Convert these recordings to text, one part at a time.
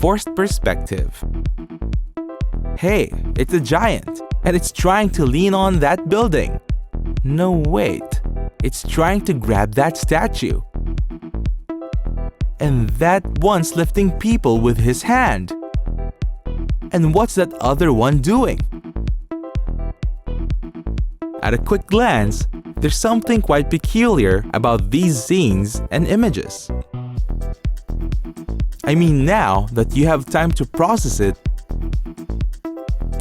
Forced perspective. Hey, it's a giant, and it's trying to lean on that building. No, wait. It's trying to grab that statue. And that one's lifting people with his hand. And what's that other one doing? At a quick glance, there's something quite peculiar about these scenes and images. I mean, now that you have time to process it,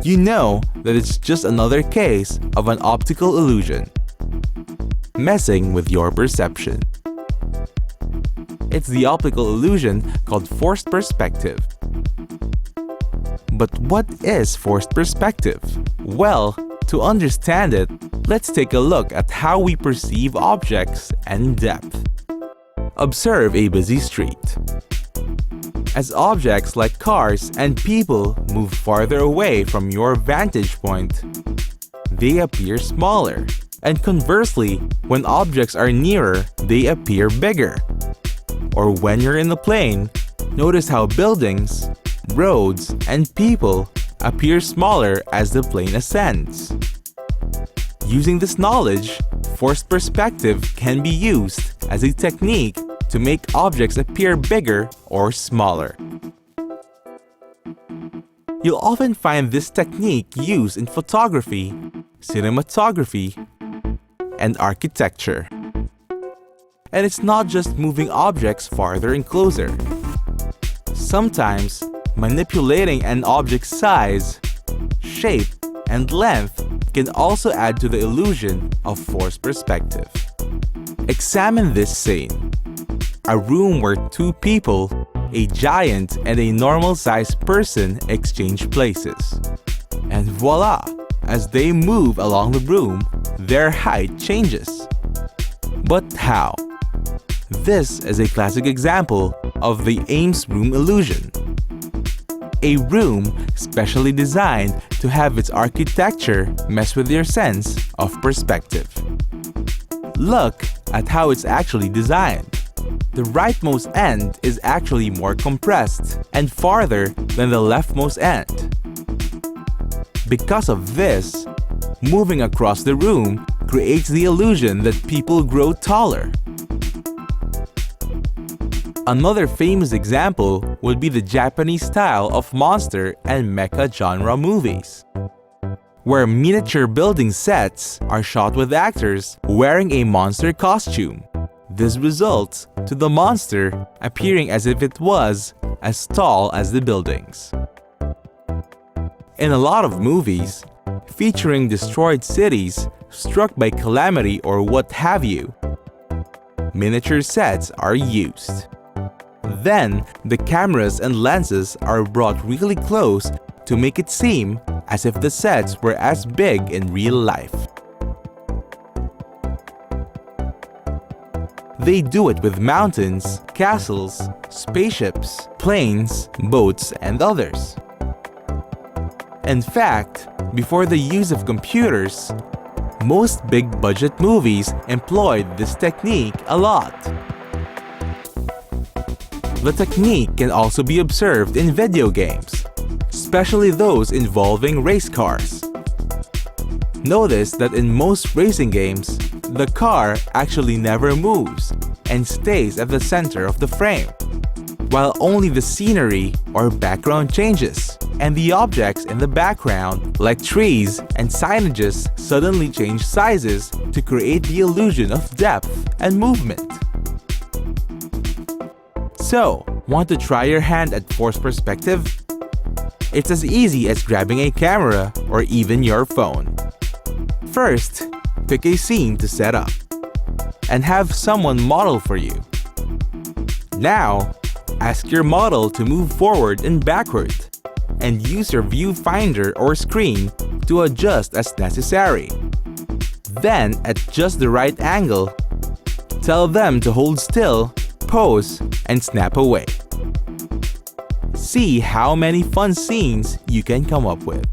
you know that it's just another case of an optical illusion, messing with your perception. It's the optical illusion called forced perspective. But what is forced perspective? Well, to understand it, let's take a look at how we perceive objects in depth. Observe a busy street. As objects like cars and people move farther away from your vantage point, they appear smaller. And conversely, when objects are nearer, they appear bigger. Or when you're in a plane, notice how buildings, roads, and people appear smaller as the plane ascends. Using this knowledge, forced perspective can be used as a technique to make objects appear bigger or smaller. You'll often find this technique used in photography, cinematography, and architecture. And it's not just moving objects farther and closer. Sometimes, manipulating an object's size, shape, and length can also add to the illusion of forced perspective. Examine this scene. A room where two people, a giant and a normal-sized person, exchange places. And voila! As they move along the room, their height changes. But how? This is a classic example of the Ames room illusion. A room specially designed to have its architecture mess with your sense of perspective. Look at how it's actually designed. The rightmost end is actually more compressed and farther than the leftmost end. Because of this, moving across the room creates the illusion that people grow taller. Another famous example would be the Japanese style of monster and mecha genre movies, where miniature building sets are shot with actors wearing a monster costume. This results to the monster appearing as if it was as tall as the buildings. In a lot of movies, featuring destroyed cities struck by calamity or what have you, miniature sets are used. Then, the cameras and lenses are brought really close to make it seem as if the sets were as big in real life. They do it with mountains, castles, spaceships, planes, boats, and others. In fact, before the use of computers, most big-budget movies employed this technique a lot. The technique can also be observed in video games, especially those involving race cars. Notice that in most racing games, the car actually never moves and stays at the center of the frame, while only the scenery or background changes, and the objects in the background, like trees and signages, suddenly change sizes to create the illusion of depth and movement. So, want to try your hand at forced perspective? It's as easy as grabbing a camera or even your phone. First, pick a scene to set up and have someone model for you. Now, ask your model to move forward and backward and use your viewfinder or screen to adjust as necessary. Then, at just the right angle, tell them to hold still, pose, and snap away. See how many fun scenes you can come up with.